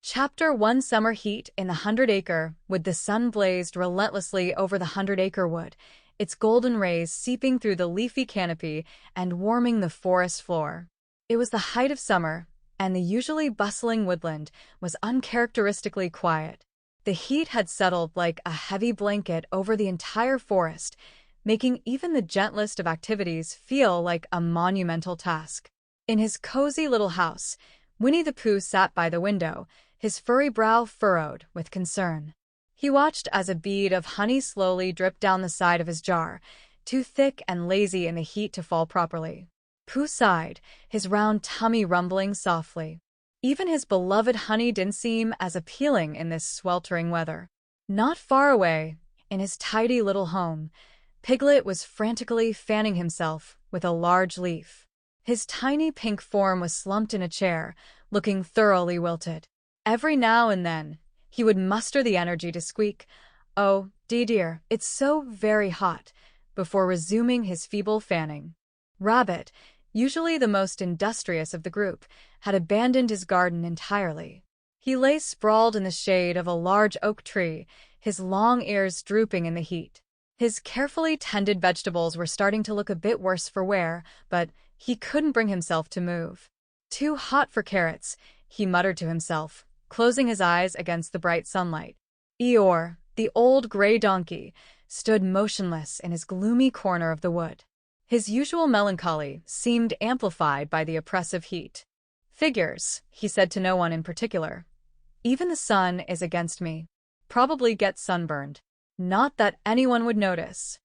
Chapter 1 Summer Heat in the 100 Acre Wood. The sun blazed relentlessly over the 100 Acre Wood, its golden rays seeping through the leafy canopy and warming the forest floor. It was the height of summer, and the usually bustling woodland was uncharacteristically quiet. The heat had settled like a heavy blanket over the entire forest, making even the gentlest of activities feel like a monumental task. In his cozy little house, Winnie-the-Pooh sat by the window, his furry brow furrowed with concern. He watched as a bead of honey slowly dripped down the side of his jar, too thick and lazy in the heat to fall properly. Pooh sighed, his round tummy rumbling softly. Even his beloved honey didn't seem as appealing in this sweltering weather. Not far away, in his tidy little home, Piglet was frantically fanning himself with a large leaf. His tiny pink form was slumped in a chair, looking thoroughly wilted. Every now and then, he would muster the energy to squeak, "Oh, dear, it's so very hot," before resuming his feeble fanning. Rabbit, usually the most industrious of the group, had abandoned his garden entirely. He lay sprawled in the shade of a large oak tree, his long ears drooping in the heat. His carefully tended vegetables were starting to look a bit worse for wear, but he couldn't bring himself to move. "Too hot for carrots," he muttered to himself, closing his eyes against the bright sunlight. Eeyore, the old gray donkey, stood motionless in his gloomy corner of the wood. His usual melancholy seemed amplified by the oppressive heat. "Figures," he said to no one in particular. "Even the sun is against me. Probably get sunburned. Not that anyone would notice."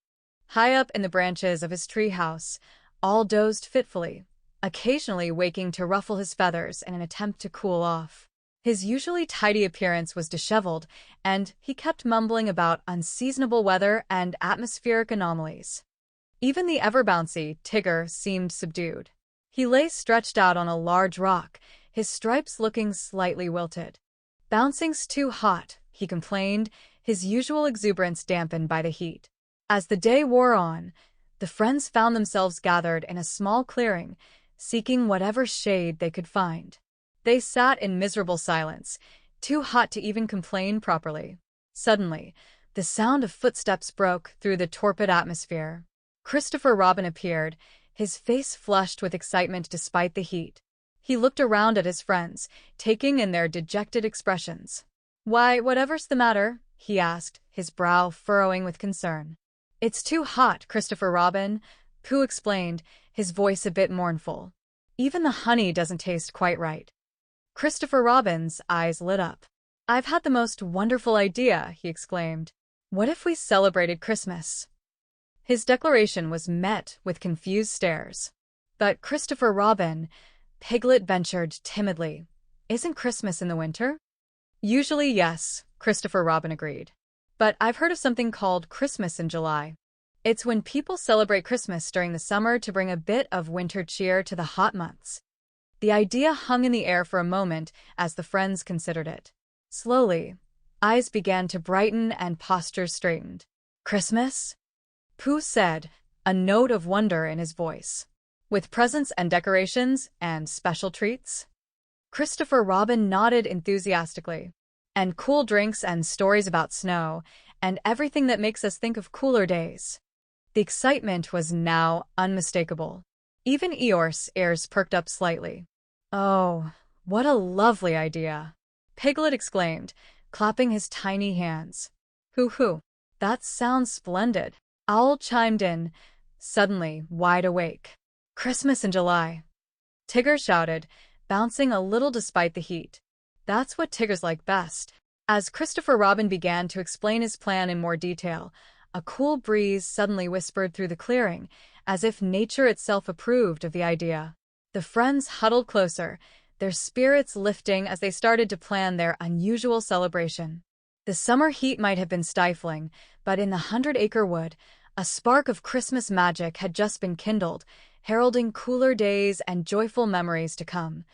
High up in the branches of his tree house, all dozed fitfully, occasionally waking to ruffle his feathers in an attempt to cool off. His usually tidy appearance was disheveled, and he kept mumbling about unseasonable weather and atmospheric anomalies. Even the ever-bouncy Tigger seemed subdued. He lay stretched out on a large rock, his stripes looking slightly wilted. "Bouncing's too hot," he complained, his usual exuberance dampened by the heat. As the day wore on, the friends found themselves gathered in a small clearing, seeking whatever shade they could find. They sat in miserable silence, too hot to even complain properly. Suddenly, the sound of footsteps broke through the torpid atmosphere. Christopher Robin appeared, his face flushed with excitement despite the heat. He looked around at his friends, taking in their dejected expressions. "Why, whatever's the matter?" he asked, his brow furrowing with concern. "It's too hot, Christopher Robin," Pooh explained, his voice a bit mournful. "Even the honey doesn't taste quite right." Christopher Robin's eyes lit up. "I've had the most wonderful idea," he exclaimed. "What if we celebrated Christmas?" His declaration was met with confused stares. "But Christopher Robin," Piglet ventured timidly, "isn't Christmas in the winter?" "Usually, yes," Christopher Robin agreed. "But I've heard of something called Christmas in July. It's when people celebrate Christmas during the summer to bring a bit of winter cheer to the hot months." The idea hung in the air for a moment as the friends considered it. Slowly, eyes began to brighten and postures straightened. "Christmas?" Pooh said, a note of wonder in his voice. "With presents and decorations and special treats?" Christopher Robin nodded enthusiastically. "And cool drinks and stories about snow, and everything that makes us think of cooler days." The excitement was now unmistakable. Even Eeyore's ears perked up slightly. "Oh, what a lovely idea!" Piglet exclaimed, clapping his tiny hands. "Hoo-hoo, that sounds splendid." Owl chimed in, suddenly wide awake. "Christmas in July," Tigger shouted, bouncing a little despite the heat. "That's what Tiggers like best." As Christopher Robin began to explain his plan in more detail, a cool breeze suddenly whispered through the clearing, as if nature itself approved of the idea. The friends huddled closer, their spirits lifting as they started to plan their unusual celebration. The summer heat might have been stifling, but in the 100 Acre Wood, a spark of Christmas magic had just been kindled, heralding cooler days and joyful memories to come.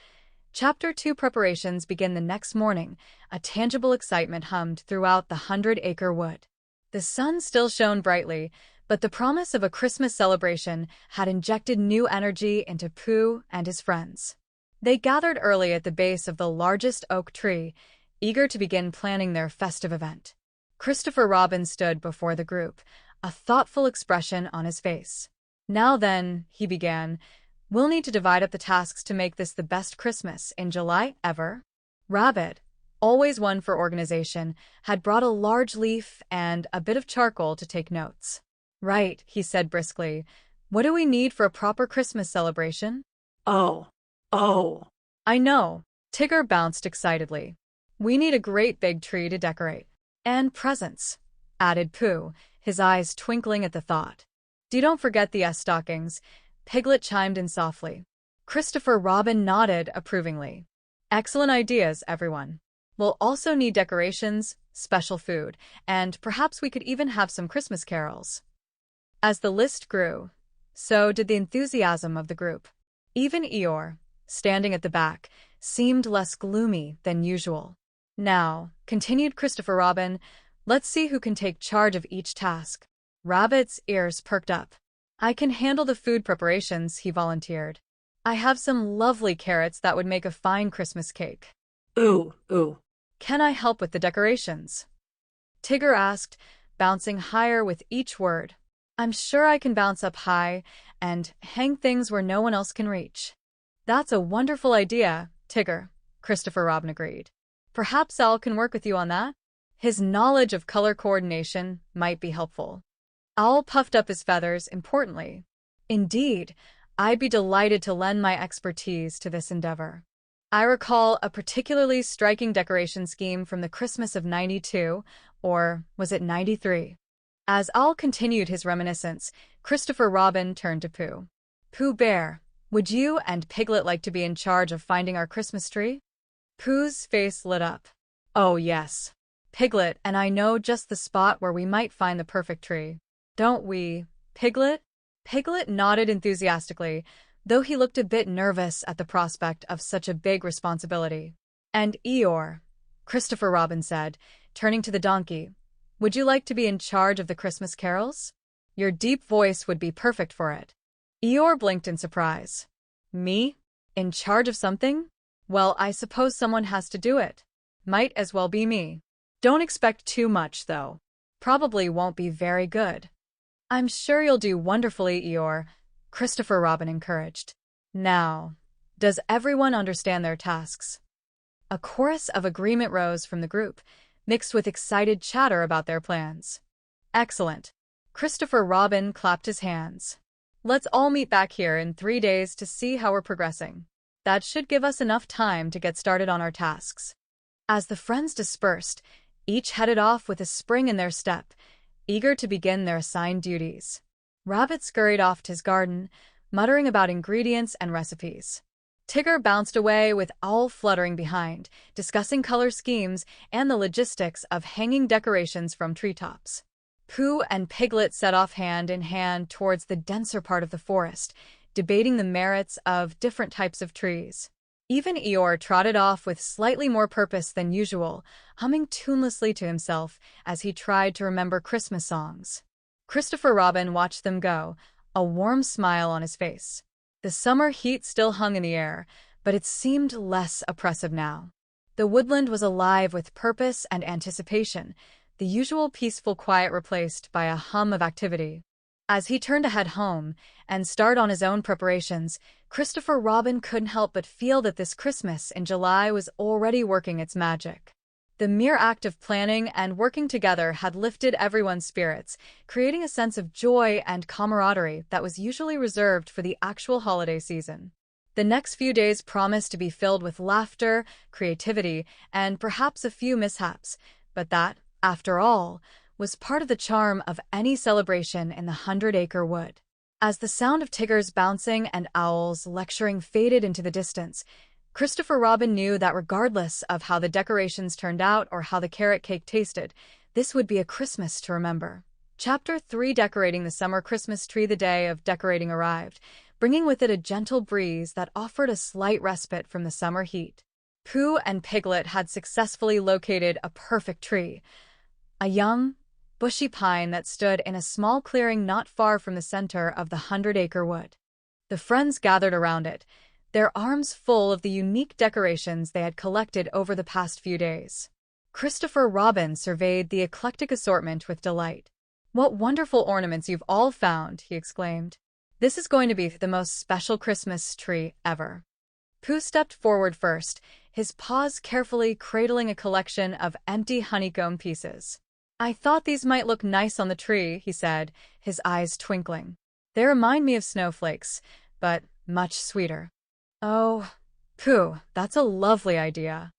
Chapter 2 preparations begin the next morning. A tangible excitement hummed throughout the 100 Acre Wood. The sun still shone brightly, but the promise of a Christmas celebration had injected new energy into Pooh and his friends. They gathered early at the base of the largest oak tree, eager to begin planning their festive event. Christopher Robin stood before the group, a thoughtful expression on his face. "Now then," he began, "we'll need to divide up the tasks to make this the best Christmas in July ever." Rabbit, always one for organization, had brought a large leaf and a bit of charcoal to take notes. "Right," he said briskly. "What do we need for a proper Christmas celebration?" Oh, "I know," Tigger bounced excitedly. "We need a great big tree to decorate. And presents," added Pooh, his eyes twinkling at the thought. "Don't forget the stockings," Piglet chimed in softly. Christopher Robin nodded approvingly. "Excellent ideas, everyone. We'll also need decorations, special food, and perhaps we could even have some Christmas carols." As the list grew, so did the enthusiasm of the group. Even Eeyore, standing at the back, seemed less gloomy than usual. "Now," continued Christopher Robin, "let's see who can take charge of each task." Rabbit's ears perked up. "I can handle the food preparations," he volunteered. "I have some lovely carrots that would make a fine Christmas cake." ooh. "Can I help with the decorations?" Tigger asked, bouncing higher with each word. "I'm sure I can bounce up high and hang things where no one else can reach." "That's a wonderful idea, Tigger," Christopher Robin agreed. "Perhaps Al can work with you on that? His knowledge of color coordination might be helpful." Owl puffed up his feathers importantly. "Indeed, I'd be delighted to lend my expertise to this endeavor. I recall a particularly striking decoration scheme from the Christmas of '92, or was it '93? As Owl continued his reminiscence, Christopher Robin turned to Pooh. "Pooh Bear, would you and Piglet like to be in charge of finding our Christmas tree?" Pooh's face lit up. "Oh, yes. Piglet and I know just the spot where we might find the perfect tree. Don't we, Piglet?" Piglet nodded enthusiastically, though he looked a bit nervous at the prospect of such a big responsibility. "And Eeyore," Christopher Robin said, turning to the donkey, "would you like to be in charge of the Christmas carols? Your deep voice would be perfect for it." Eeyore blinked in surprise. "Me? In charge of something? Well, I suppose someone has to do it. Might as well be me. Don't expect too much, though. Probably won't be very good." "I'm sure you'll do wonderfully, Eeyore," Christopher Robin encouraged. "Now, does everyone understand their tasks?" A chorus of agreement rose from the group, mixed with excited chatter about their plans. "Excellent." Christopher Robin clapped his hands. "Let's all meet back here in 3 days to see how we're progressing. That should give us enough time to get started on our tasks." As the friends dispersed, each headed off with a spring in their step, eager to begin their assigned duties. Rabbit scurried off to his garden, muttering about ingredients and recipes. Tigger bounced away with Owl fluttering behind, discussing color schemes and the logistics of hanging decorations from treetops. Pooh and Piglet set off hand in hand towards the denser part of the forest, debating the merits of different types of trees. Even Eeyore trotted off with slightly more purpose than usual, humming tunelessly to himself as he tried to remember Christmas songs. Christopher Robin watched them go, a warm smile on his face. The summer heat still hung in the air, but it seemed less oppressive now. The woodland was alive with purpose and anticipation, the usual peaceful quiet replaced by a hum of activity. As he turned to head home and start on his own preparations, Christopher Robin couldn't help but feel that this Christmas in July was already working its magic. The mere act of planning and working together had lifted everyone's spirits, creating a sense of joy and camaraderie that was usually reserved for the actual holiday season. The next few days promised to be filled with laughter, creativity, and perhaps a few mishaps, but that, after all, was part of the charm of any celebration in the 100 Acre Wood. As the sound of Tigger's bouncing and Owl's lecturing faded into the distance, Christopher Robin knew that regardless of how the decorations turned out or how the carrot cake tasted, this would be a Christmas to remember. Chapter 3: Decorating the Summer Christmas Tree. The day of decorating arrived, bringing with it a gentle breeze that offered a slight respite from the summer heat. Pooh and Piglet had successfully located a perfect tree, a young, bushy pine that stood in a small clearing not far from the center of the 100 Acre Wood. The friends gathered around it, their arms full of the unique decorations they had collected over the past few days. Christopher Robin surveyed the eclectic assortment with delight. "What wonderful ornaments you've all found," he exclaimed. "This is going to be the most special Christmas tree ever." Pooh stepped forward first, his paws carefully cradling a collection of empty honeycomb pieces. "I thought these might look nice on the tree," he said, his eyes twinkling. "They remind me of snowflakes, but much sweeter." "Oh, Pooh, that's a lovely idea."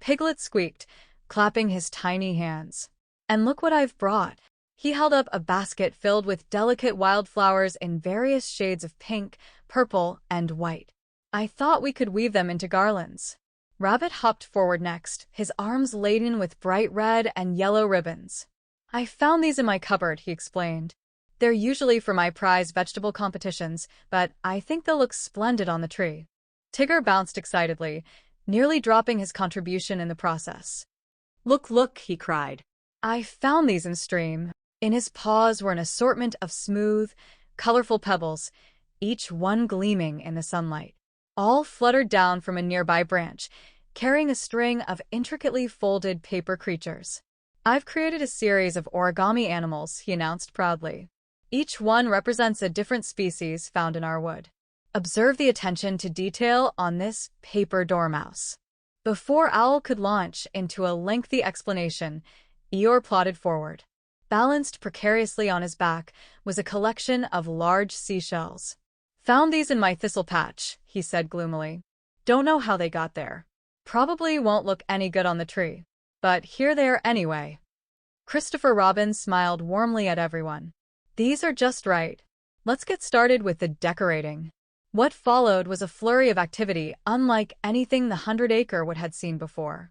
Piglet squeaked, clapping his tiny hands. "And look what I've brought." He held up a basket filled with delicate wildflowers in various shades of pink, purple, and white. "I thought we could weave them into garlands." Rabbit hopped forward next, his arms laden with bright red and yellow ribbons. "I found these in my cupboard," he explained. "They're usually for my prize vegetable competitions, but I think they'll look splendid on the tree." Tigger bounced excitedly, nearly dropping his contribution in the process. Look, look, he cried. "I found these in the stream." In his paws were an assortment of smooth, colorful pebbles, each one gleaming in the sunlight. All fluttered down from a nearby branch, carrying a string of intricately folded paper creatures. "I've created a series of origami animals," he announced proudly. "Each one represents a different species found in our wood. Observe the attention to detail on this paper dormouse." Before Owl could launch into a lengthy explanation, Eeyore plodded forward. Balanced precariously on his back was a collection of large seashells. "Found these in my thistle patch," he said gloomily. "Don't know how they got there. Probably won't look any good on the tree. But here they are anyway." Christopher Robin smiled warmly at everyone. "These are just right. Let's get started with the decorating." What followed was a flurry of activity unlike anything the 100 Acre Wood had seen before.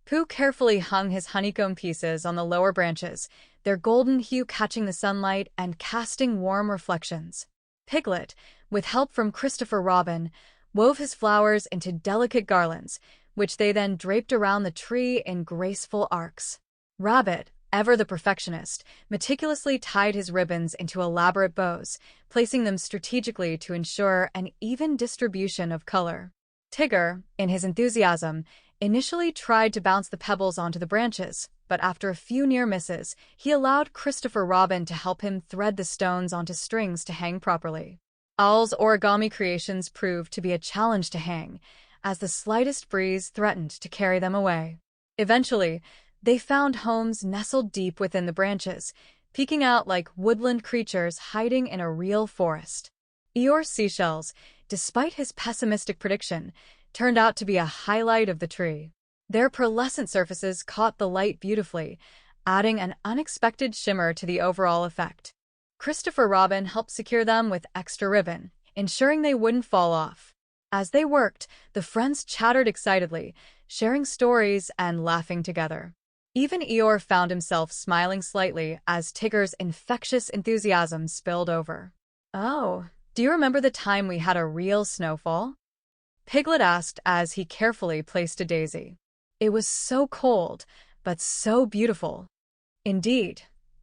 Pooh carefully hung his honeycomb pieces on the lower branches, their golden hue catching the sunlight and casting warm reflections. Piglet, with help from Christopher Robin, wove his flowers into delicate garlands, which they then draped around the tree in graceful arcs. Rabbit, ever the perfectionist, meticulously tied his ribbons into elaborate bows, placing them strategically to ensure an even distribution of color. Tigger, in his enthusiasm, initially tried to bounce the pebbles onto the branches, but after a few near misses, he allowed Christopher Robin to help him thread the stones onto strings to hang properly. Owl's origami creations proved to be a challenge to hang, as the slightest breeze threatened to carry them away. Eventually, they found homes nestled deep within the branches, peeking out like woodland creatures hiding in a real forest. Eeyore's seashells, despite his pessimistic prediction, turned out to be a highlight of the tree. Their pearlescent surfaces caught the light beautifully, adding an unexpected shimmer to the overall effect. Christopher Robin helped secure them with extra ribbon, ensuring they wouldn't fall off. As they worked, the friends chattered excitedly, sharing stories and laughing together. Even Eeyore found himself smiling slightly as Tigger's infectious enthusiasm spilled over. "Oh, do you remember the time we had a real snowfall?" Piglet asked as he carefully placed a daisy. "It was so cold, but so beautiful." "Indeed,"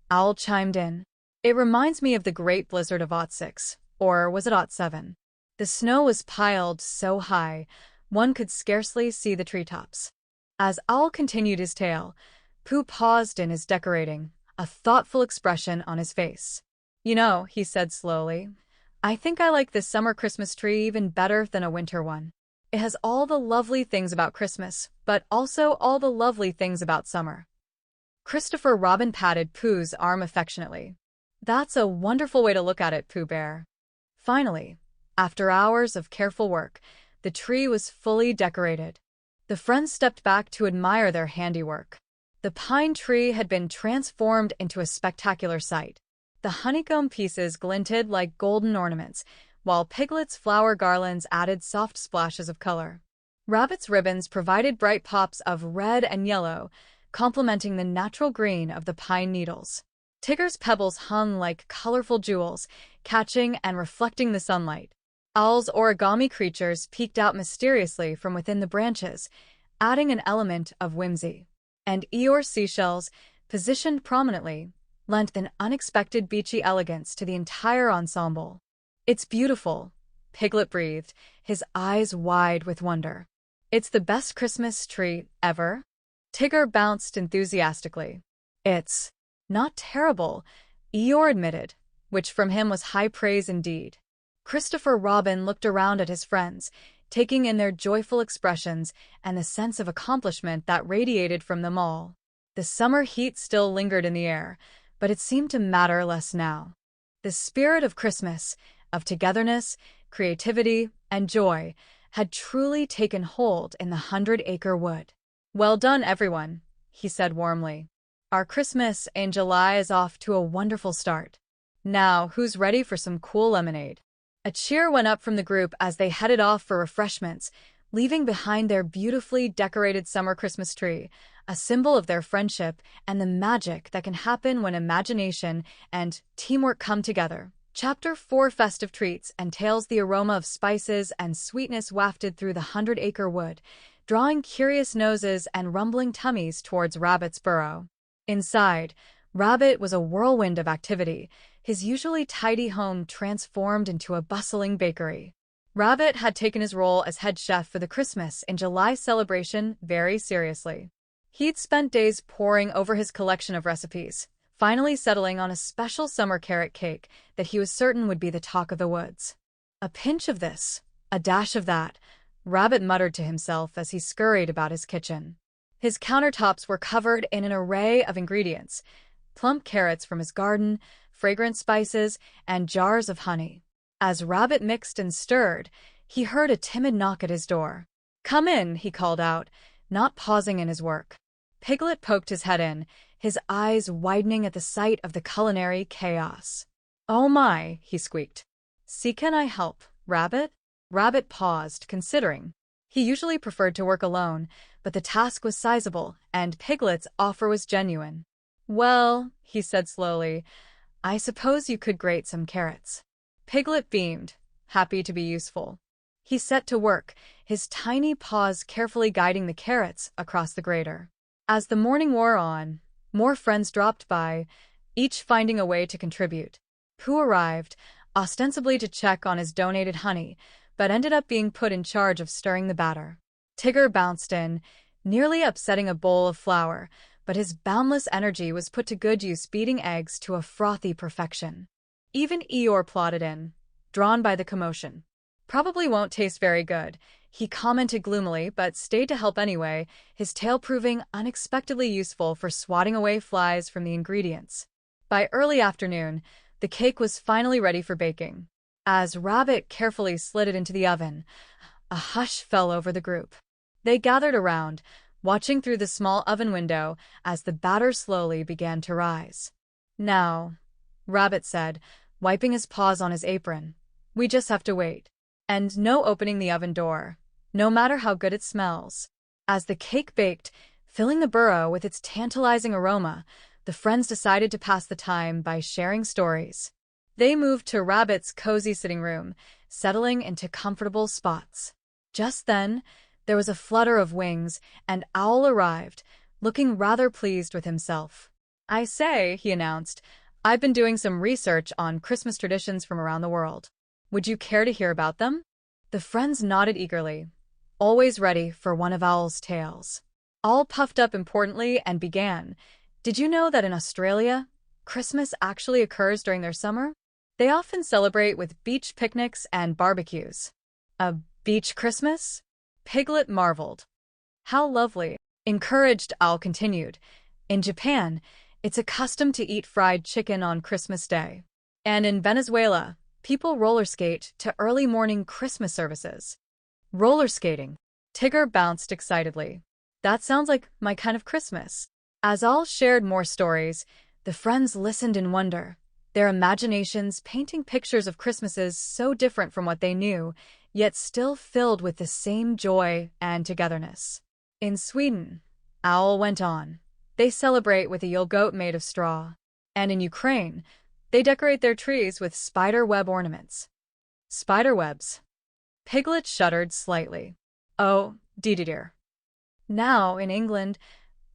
Owl chimed in. "It reminds me of the Great Blizzard of '06, or was it '07? The snow was piled so high, one could scarcely see the treetops." As Owl continued his tale, Pooh paused in his decorating, a thoughtful expression on his face. "You know," he said slowly, "I think I like this summer Christmas tree even better than a winter one. It has all the lovely things about Christmas, but also all the lovely things about summer." Christopher Robin patted Pooh's arm affectionately. "That's a wonderful way to look at it, Pooh Bear." Finally, after hours of careful work, the tree was fully decorated. The friends stepped back to admire their handiwork. The pine tree had been transformed into a spectacular sight. The honeycomb pieces glinted like golden ornaments, while Piglet's flower garlands added soft splashes of color. Rabbit's ribbons provided bright pops of red and yellow, complementing the natural green of the pine needles. Tigger's pebbles hung like colorful jewels, catching and reflecting the sunlight. Owl's origami creatures peeked out mysteriously from within the branches, adding an element of whimsy. And Eeyore's seashells, positioned prominently, lent an unexpected beachy elegance to the entire ensemble. "It's beautiful," Piglet breathed, his eyes wide with wonder. It's the best Christmas tree ever? Tigger bounced enthusiastically. It's not terrible, Eeyore admitted, which from him was high praise indeed. Christopher Robin looked around at his friends, taking in their joyful expressions and the sense of accomplishment that radiated from them all. The summer heat still lingered in the air, but it seemed to matter less now. The spirit of Christmas, of togetherness, creativity, and joy, had truly taken hold in the 100-acre wood. "Well done, everyone," he said warmly. "Our Christmas in July is off to a wonderful start. Now, who's ready for some cool lemonade?" A cheer went up from the group as they headed off for refreshments, leaving behind their beautifully decorated summer Christmas tree, a symbol of their friendship and the magic that can happen when imagination and teamwork come together. Chapter 4 Festive Treats entails the aroma of spices and sweetness wafted through the 100-acre wood, drawing curious noses and rumbling tummies towards Rabbit's burrow. Inside, Rabbit was a whirlwind of activity, his usually tidy home transformed into a bustling bakery. Rabbit had taken his role as head chef for the Christmas in July celebration very seriously. He'd spent days poring over his collection of recipes, finally settling on a special summer carrot cake that he was certain would be the talk of the woods. "A pinch of this, a dash of that," Rabbit muttered to himself as he scurried about his kitchen. His countertops were covered in an array of ingredients: plump carrots from his garden, fragrant spices, and jars of honey. As Rabbit mixed and stirred, he heard a timid knock at his door. "Come in," he called out, not pausing in his work. Piglet poked his head in, his eyes widening at the sight of the culinary chaos. "Oh my," he squeaked. "See, can I help, Rabbit?" Rabbit paused, considering. He usually preferred to work alone, but the task was sizable, and Piglet's offer was genuine. "Well," he said slowly, "I suppose you could grate some carrots." Piglet beamed, happy to be useful. He set to work, his tiny paws carefully guiding the carrots across the grater. As the morning wore on, more friends dropped by, each finding a way to contribute. Pooh arrived, ostensibly to check on his donated honey, but ended up being put in charge of stirring the batter. Tigger bounced in, nearly upsetting a bowl of flour, but his boundless energy was put to good use beating eggs to a frothy perfection. Even Eeyore plodded in, drawn by the commotion. "Probably won't taste very good," he commented gloomily, but stayed to help anyway, his tail proving unexpectedly useful for swatting away flies from the ingredients. By early afternoon, the cake was finally ready for baking. As Rabbit carefully slid it into the oven, a hush fell over the group. They gathered around, watching through the small oven window as the batter slowly began to rise. "Now," Rabbit said, wiping his paws on his apron, "we just have to wait. And no opening the oven door, no matter how good it smells." As the cake baked, filling the burrow with its tantalizing aroma, the friends decided to pass the time by sharing stories. They moved to Rabbit's cozy sitting room, settling into comfortable spots. Just then, there was a flutter of wings, and Owl arrived, looking rather pleased with himself. "I say," he announced, "I've been doing some research on Christmas traditions from around the world. Would you care to hear about them?" The friends nodded eagerly, always ready for one of Owl's tales. Owl puffed up importantly and began. "Did you know that in Australia, Christmas actually occurs during their summer? They often celebrate with beach picnics and barbecues." "A beach Christmas?" Piglet marveled. "How lovely." Encouraged, Owl continued. "In Japan, it's a custom to eat fried chicken on Christmas Day. And in Venezuela, people roller skate to early morning Christmas services." "Roller skating?" Tigger bounced excitedly. "That sounds like my kind of Christmas." As all shared more stories, the friends listened in wonder, their imaginations painting pictures of Christmases so different from what they knew, yet still filled with the same joy and togetherness. "In Sweden," Owl went on, "they celebrate with a Yule goat made of straw. And in Ukraine, they decorate their trees with spider web ornaments." "Spider webs?" Piglet shuddered slightly. "Oh, dear. Now, in England,"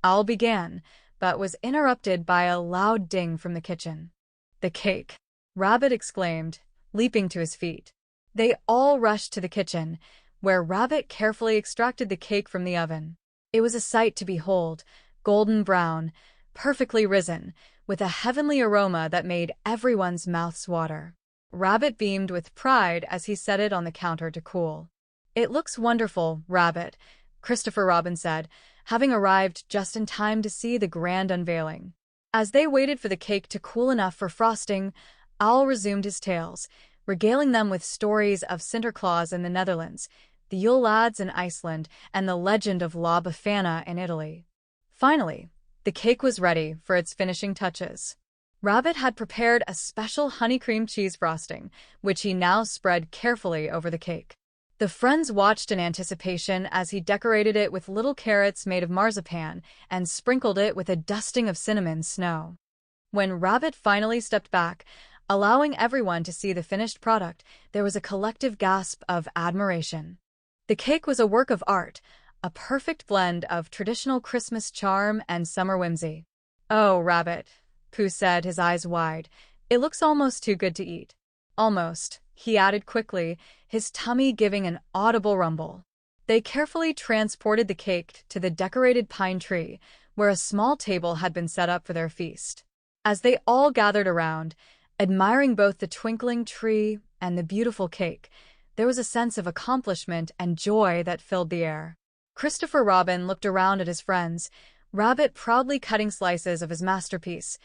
Owl began, but was interrupted by a loud ding from the kitchen. "The cake!" Rabbit exclaimed, leaping to his feet. They all rushed to the kitchen, where Rabbit carefully extracted the cake from the oven. It was a sight to behold, golden brown, perfectly risen, with a heavenly aroma that made everyone's mouths water. Rabbit beamed with pride as he set it on the counter to cool. "It looks wonderful, Rabbit," Christopher Robin said, having arrived just in time to see the grand unveiling. As they waited for the cake to cool enough for frosting, Owl resumed his tales, regaling them with stories of Sinterklaas in the Netherlands, the Yule Lads in Iceland, and the legend of La Befana in Italy. Finally, the cake was ready for its finishing touches. Rabbit had prepared a special honey-cream cheese frosting, which he now spread carefully over the cake. The friends watched in anticipation as he decorated it with little carrots made of marzipan and sprinkled it with a dusting of cinnamon snow. When Rabbit finally stepped back, allowing everyone to see the finished product, there was a collective gasp of admiration. The cake was a work of art, a perfect blend of traditional Christmas charm and summer whimsy. "Oh, Rabbit," Pooh said, his eyes wide, "it looks almost too good to eat." "Almost," he added quickly, his tummy giving an audible rumble. They carefully transported the cake to the decorated pine tree, where a small table had been set up for their feast. As they all gathered around, admiring both the twinkling tree and the beautiful cake, there was a sense of accomplishment and joy that filled the air. Christopher Robin looked around at his friends, Rabbit proudly cutting slices of his masterpiece,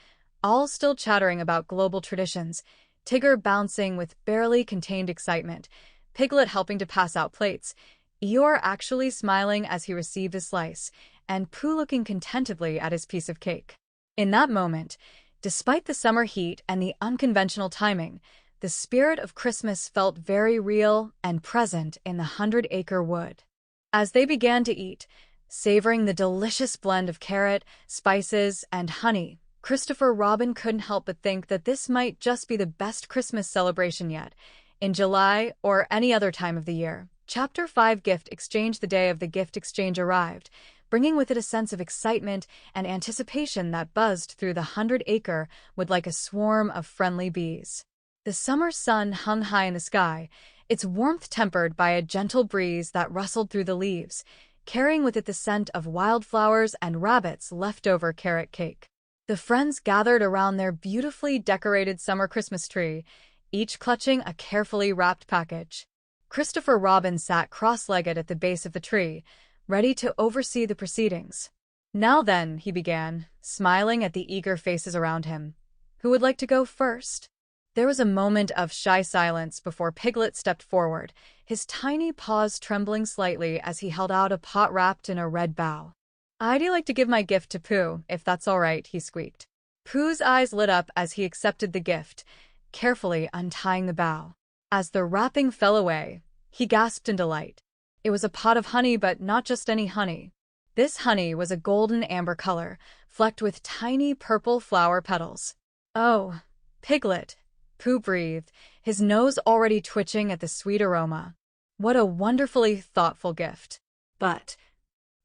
all still chattering about global traditions, Tigger bouncing with barely contained excitement, Piglet helping to pass out plates, Eeyore actually smiling as he received a slice, and Pooh looking contentedly at his piece of cake. In that moment, despite the summer heat and the unconventional timing, the spirit of Christmas felt very real and present in the 100-acre wood. As they began to eat, savoring the delicious blend of carrot, spices, and honey, Christopher Robin couldn't help but think that this might just be the best Christmas celebration yet. In July or any other time of the year, Chapter 5 Gift Exchange. The day of the gift exchange arrived, bringing with it a sense of excitement and anticipation that buzzed through the 100-acre wood like a swarm of friendly bees. The summer sun hung high in the sky, its warmth tempered by a gentle breeze that rustled through the leaves, carrying with it the scent of wildflowers and Rabbit's leftover carrot cake. The friends gathered around their beautifully decorated summer Christmas tree, each clutching a carefully wrapped package. Christopher Robin sat cross-legged at the base of the tree, ready to oversee the proceedings. "Now then," he began, smiling at the eager faces around him. "Who would like to go first?" There was a moment of shy silence before Piglet stepped forward, his tiny paws trembling slightly as he held out a pot wrapped in a red bough. "I'd like to give my gift to Pooh, if that's all right," he squeaked. Pooh's eyes lit up as he accepted the gift, carefully untying the bough. As the wrapping fell away, he gasped in delight. It was a pot of honey, but not just any honey. This honey was a golden amber color, flecked with tiny purple flower petals. "Oh, Piglet," Pooh breathed, his nose already twitching at the sweet aroma. "What a wonderfully thoughtful gift. But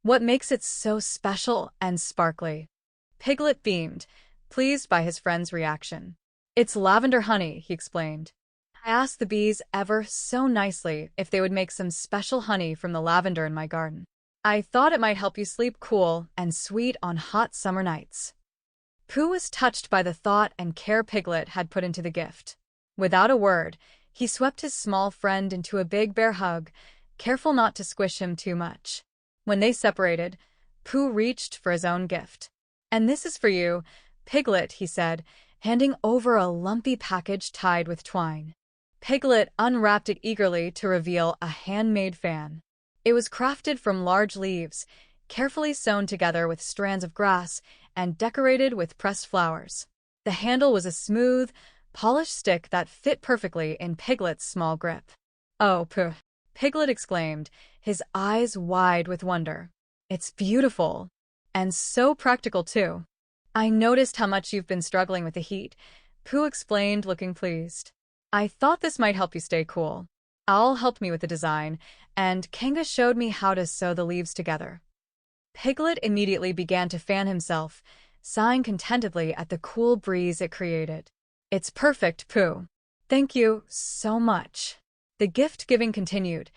what makes it so special and sparkly?" Piglet beamed, pleased by his friend's reaction. "It's lavender honey," he explained. "I asked the bees ever so nicely if they would make some special honey from the lavender in my garden. I thought it might help you sleep cool and sweet on hot summer nights." Pooh was touched by the thought and care Piglet had put into the gift. Without a word, he swept his small friend into a big bear hug, careful not to squish him too much. When they separated, Pooh reached for his own gift. "And this is for you, Piglet," he said, handing over a lumpy package tied with twine. Piglet unwrapped it eagerly to reveal a handmade fan. It was crafted from large leaves, carefully sewn together with strands of grass, and decorated with pressed flowers. The handle was a smooth, polished stick that fit perfectly in Piglet's small grip. "Oh, Pooh!" Piglet exclaimed, his eyes wide with wonder. "It's beautiful. And so practical, too." "I noticed how much you've been struggling with the heat," Pooh explained, looking pleased. "I thought this might help you stay cool. Owl helped me with the design, and Kanga showed me how to sew the leaves together." Piglet immediately began to fan himself, sighing contentedly at the cool breeze it created. "It's perfect, Pooh. Thank you so much." The gift-giving continued,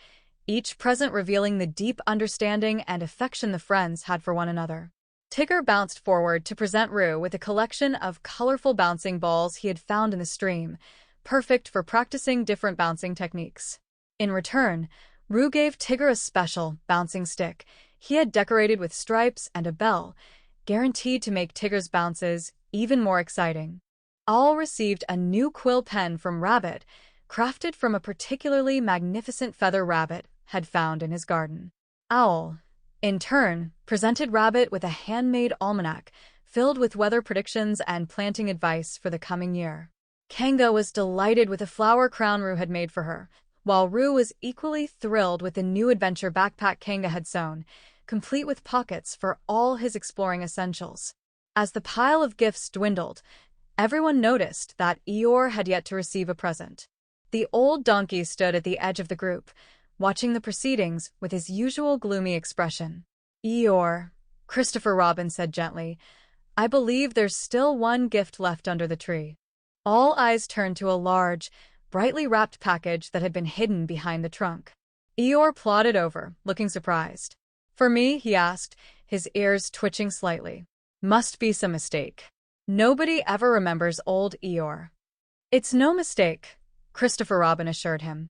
each present revealing the deep understanding and affection the friends had for one another. Tigger bounced forward to present Roo with a collection of colorful bouncing balls he had found in the stream, perfect for practicing different bouncing techniques. In return, Roo gave Tigger a special bouncing stick he had decorated with stripes and a bell, guaranteed to make Tigger's bounces even more exciting. Owl received a new quill pen from Rabbit, crafted from a particularly magnificent feather Rabbit had found in his garden. Owl, in turn, presented Rabbit with a handmade almanac filled with weather predictions and planting advice for the coming year. Kanga was delighted with the flower crown Roo had made for her, while Roo was equally thrilled with the new adventure backpack Kanga had sewn, complete with pockets for all his exploring essentials. As the pile of gifts dwindled, everyone noticed that Eeyore had yet to receive a present. The old donkey stood at the edge of the group, watching the proceedings with his usual gloomy expression. "Eeyore," Christopher Robin said gently, "I believe there's still one gift left under the tree." All eyes turned to a large, brightly wrapped package that had been hidden behind the trunk. Eeyore plodded over, looking surprised. "For me?" he asked, his ears twitching slightly. "Must be some mistake." Nobody ever remembers old Eeyore. "It's no mistake," Christopher Robin assured him.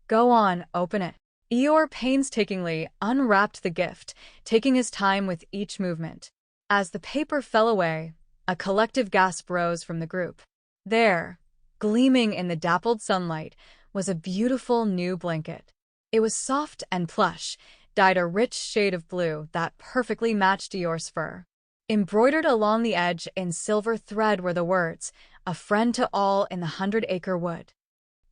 "Go on, open it." Eeyore painstakingly unwrapped the gift, taking his time with each movement. As the paper fell away, a collective gasp rose from the group. There, gleaming in the dappled sunlight, was a beautiful new blanket. It was soft and plush, dyed a rich shade of blue that perfectly matched Eeyore's fur. Embroidered along the edge in silver thread were the words, "A friend to all in the 100 Acre Wood."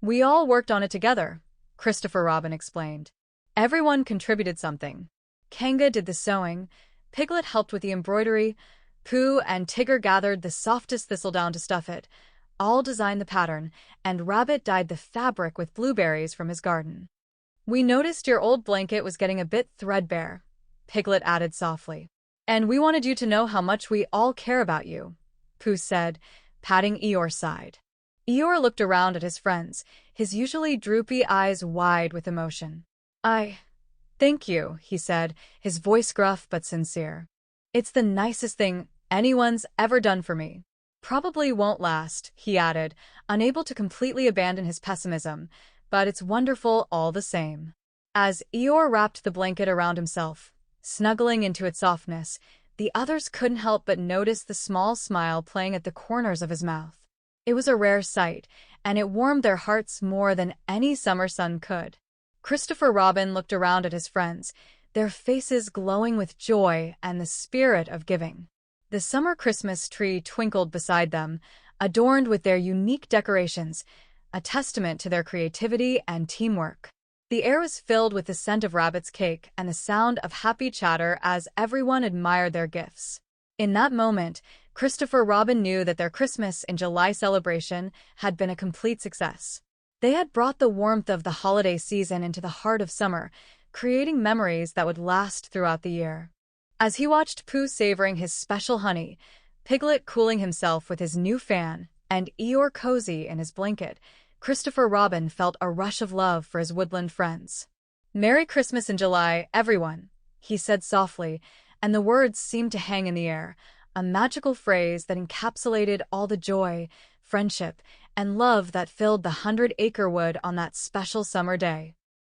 "We all worked on it together," Christopher Robin explained. "Everyone contributed something. Kanga did the sewing, Piglet helped with the embroidery, Pooh and Tigger gathered the softest thistledown to stuff it, all designed the pattern, and Rabbit dyed the fabric with blueberries from his garden. We noticed your old blanket was getting a bit threadbare," Piglet added softly. "And we wanted you to know how much we all care about you," Pooh said, patting Eeyore's side. Eeyore looked around at his friends, his usually droopy eyes wide with emotion. Thank you," he said, his voice gruff but sincere. "It's the nicest thing anyone's ever done for me. Probably won't last," he added, unable to completely abandon his pessimism, "but it's wonderful all the same." As Eeyore wrapped the blanket around himself, snuggling into its softness, the others couldn't help but notice the small smile playing at the corners of his mouth. It was a rare sight, and it warmed their hearts more than any summer sun could. Christopher Robin looked around at his friends, their faces glowing with joy and the spirit of giving. The summer Christmas tree twinkled beside them, adorned with their unique decorations, a testament to their creativity and teamwork. The air was filled with the scent of Rabbit's cake and the sound of happy chatter as everyone admired their gifts. In that moment, Christopher Robin knew that their Christmas in July celebration had been a complete success. They had brought the warmth of the holiday season into the heart of summer, creating memories that would last throughout the year. As he watched Pooh savoring his special honey, Piglet cooling himself with his new fan, and Eeyore cozy in his blanket, Christopher Robin felt a rush of love for his woodland friends. "Merry Christmas in July, everyone," he said softly, and the words seemed to hang in the air, a magical phrase that encapsulated all the joy, friendship, and love that filled the 100 Acre Wood on that special summer day.